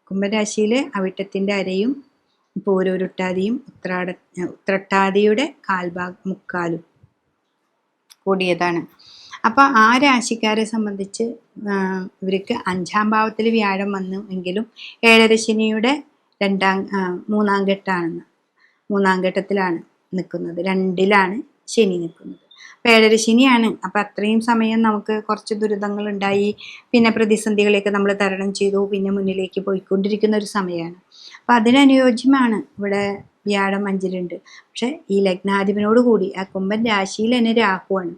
കുംഭരാശിയിൽ അവിട്ടത്തിൻ്റെ അരയും പൂരോരുട്ടാതിയും ഉത്രട്ടാതിയുടെ മുക്കാലും കൂടിയതാണ്. അപ്പോൾ ആ രാശിക്കാരെ സംബന്ധിച്ച് ഇവർക്ക് 5ാം ഭാവത്തിൽ വ്യാഴം വന്നു എങ്കിലും 7ര ശനിയുടെ മൂന്നാം ഘട്ടത്തിലാണ് നിൽക്കുന്നത്. 2ലാണ് ശനി നിൽക്കുന്നത്. അപ്പോൾ 7ര ശനിയാണ്. അപ്പോൾ അത്രയും സമയം നമുക്ക് കുറച്ച് ദുരിതങ്ങൾ ഉണ്ടായി, പിന്നെ പ്രതിസന്ധികളെയൊക്കെ നമ്മൾ തരണം ചെയ്തു, പിന്നെ മുന്നിലേക്ക് പോയിക്കൊണ്ടിരിക്കുന്ന ഒരു സമയമാണ്. അപ്പോൾ അതിനനുയോജ്യമാണ് ഇവിടെ വ്യാഴം 5ലുണ്ട്. പക്ഷെ ഈ ലഗ്നാധിപനോട് കൂടി ആ കുംഭൻ രാശിയിൽ തന്നെ രാഹുവാണ്.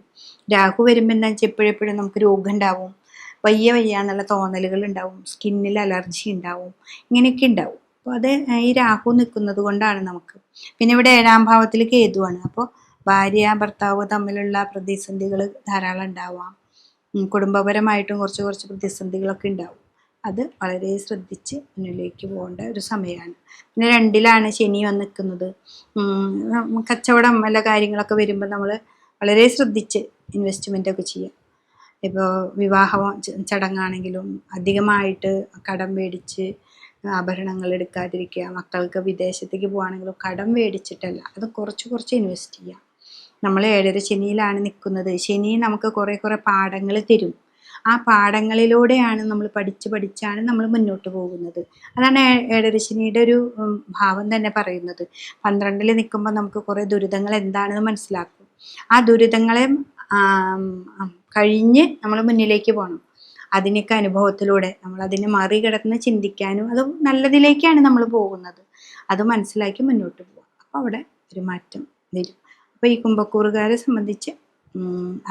രാഹു വരുമ്പോൾ എന്താ വെച്ചാൽ എപ്പോഴെപ്പോഴും നമുക്ക് രോഗം ഉണ്ടാവും, വയ്യ എന്നുള്ള തോന്നലുകൾ ഉണ്ടാവും, സ്കിന്നിൽ അലർജി ഉണ്ടാവും, ഇങ്ങനെയൊക്കെ ഉണ്ടാവും. അപ്പോൾ അത് ഈ രാഹു നിൽക്കുന്നത് കൊണ്ടാണ് നമുക്ക്. പിന്നെ ഇവിടെ 7ാം ഭാവത്തിൽ കേതുവാണ്. അപ്പോൾ ഭാര്യ ഭർത്താവ് തമ്മിലുള്ള പ്രതിസന്ധികൾ ധാരാളം ഉണ്ടാവാം. കുടുംബപരമായിട്ടും കുറച്ച് പ്രതിസന്ധികളൊക്കെ ഉണ്ടാവും. അത് വളരെ ശ്രദ്ധിച്ച് മുന്നിലേക്ക് പോകേണ്ട ഒരു സമയമാണ്. പിന്നെ 2ലാണ് ശനി വന്ന് നിൽക്കുന്നത്. കച്ചവടം വല്ല കാര്യങ്ങളൊക്കെ വരുമ്പോൾ നമ്മൾ വളരെ ശ്രദ്ധിച്ച് ഇൻവെസ്റ്റ്മെൻറ്റൊക്കെ ചെയ്യുക. ഇപ്പോൾ വിവാഹ ചടങ്ങാണെങ്കിലും അധികമായിട്ട് കടം മേടിച്ച് ആഭരണങ്ങൾ എടുക്കാതിരിക്കുക. മക്കൾക്ക് വിദേശത്തേക്ക് പോകുകയാണെങ്കിലും കടം മേടിച്ചിട്ടല്ല, അത് കുറച്ച് ഇൻവെസ്റ്റ് ചെയ്യുക. നമ്മൾ 7ര ശനിയിലാണ് നിൽക്കുന്നത്. ശനി നമുക്ക് കുറേ പാഠങ്ങൾ തരും. ആ പാഠങ്ങളിലൂടെയാണ് നമ്മൾ പഠിച്ചാണ് നമ്മൾ മുന്നോട്ട് പോകുന്നത്. അതാണ് 7ര ശനിയുടെ ഒരു ഭാവം തന്നെ പറയുന്നത്. 12ൽ നിൽക്കുമ്പോൾ നമുക്ക് കുറേ ദുരിതങ്ങൾ എന്താണെന്ന് മനസ്സിലാക്കും. ആ ദുരിതങ്ങളെ കഴിഞ്ഞ് നമ്മൾ മുന്നിലേക്ക് പോകണം. അതിനൊക്കെ അനുഭവത്തിലൂടെ നമ്മൾ അതിനെ മറികടന്ന് ചിന്തിക്കാനും, അത് നല്ലതിലേക്കാണ് നമ്മൾ പോകുന്നത്, അത് മനസ്സിലാക്കി മുന്നോട്ട് പോകാം. അപ്പോൾ അവിടെ ഒരു മാറ്റം വരും. അപ്പോൾ ഈ കുംഭക്കൂറുകാരെ സംബന്ധിച്ച്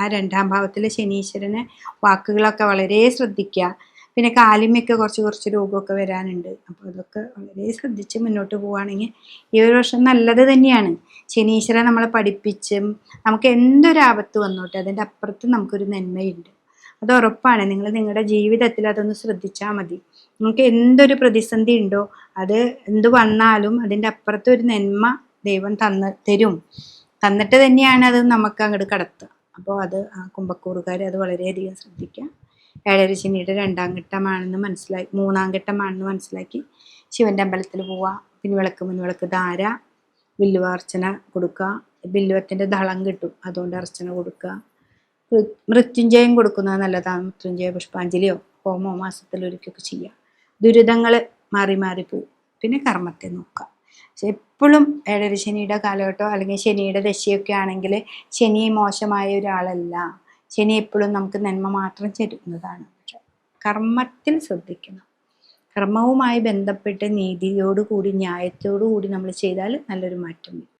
ആ 2ാം ഭാവത്തിലെ ശനീശ്വരനെ വാക്കുകളൊക്കെ വളരെ ശ്രദ്ധിക്കുക. പിന്നെ കാലിമയൊക്കെ കുറച്ച് രോഗമൊക്കെ വരാനുണ്ട്. അപ്പോൾ അതൊക്കെ വളരെ ശ്രദ്ധിച്ച് മുന്നോട്ട് പോവുകയാണെങ്കിൽ ഈ ഒരു വർഷം നല്ലത് തന്നെയാണ്. ശനീശ്വരൻ നമ്മളെ പഠിപ്പിച്ചും നമുക്ക് എന്തൊരാപത്ത് വന്നോട്ടെ അതിൻ്റെ അപ്പുറത്ത് നമുക്കൊരു നന്മയുണ്ട്, അത് ഉറപ്പാണ്. നിങ്ങൾ നിങ്ങളുടെ ജീവിതത്തിൽ അതൊന്ന് ശ്രദ്ധിച്ചാൽ മതി. നിങ്ങൾക്ക് എന്തൊരു പ്രതിസന്ധി ഉണ്ടോ, അത് എന്ത് വന്നാലും അതിൻ്റെ അപ്പുറത്ത് ഒരു നന്മ ദൈവം തന്നിട്ട് തന്നെയാണ് അത് നമുക്ക് അങ്ങോട്ട് കടത്തുക. അപ്പോൾ അത് കുംഭക്കൂറുകാർ അത് വളരെയധികം ശ്രദ്ധിക്കുക. 7ര ശനിയുടെ 2ാം ഘട്ടമാണെന്ന് മനസ്സിലാക്കി 3ാം ഘട്ടമാണെന്ന് മനസ്സിലാക്കി ശിവൻ്റെ അമ്പലത്തിൽ പോവുക. മുൻവിളക്ക് ധാര, ബില്ലുവാർച്ചന കൊടുക്കുക. ബില്ലുവത്തിൻ്റെ ദളം കിട്ടും, അതുകൊണ്ട് അർച്ചന കൊടുക്കുക. മൃത്യുഞ്ജയം കൊടുക്കുന്നത് നല്ലതാണ്. മൃത്യുഞ്ജയ പുഷ്പാഞ്ജലിയോ ഹോമോ മാസത്തിലൊരിക്കൊക്കെ ചെയ്യുക. ദുരിതങ്ങൾ മാറി പോവും. പിന്നെ കർമ്മത്തെ നോക്കുക. പക്ഷെ എപ്പോഴും 7ര ശനിയുടെ കാലഘട്ടമോ അല്ലെങ്കിൽ ശനിയുടെ ദശയൊക്കെ ആണെങ്കിൽ ശനി മോശമായ ഒരാളല്ല. ശനി എപ്പോഴും നമുക്ക് നന്മ മാത്രം തരുന്നതാണ്. പക്ഷെ കർമ്മത്തിൽ ശ്രദ്ധിക്കണം. കർമ്മവുമായി ബന്ധപ്പെട്ട് നീതിയോടുകൂടി ന്യായത്തോടു കൂടി നമ്മൾ ചെയ്താൽ നല്ലൊരു മാറ്റം വരും.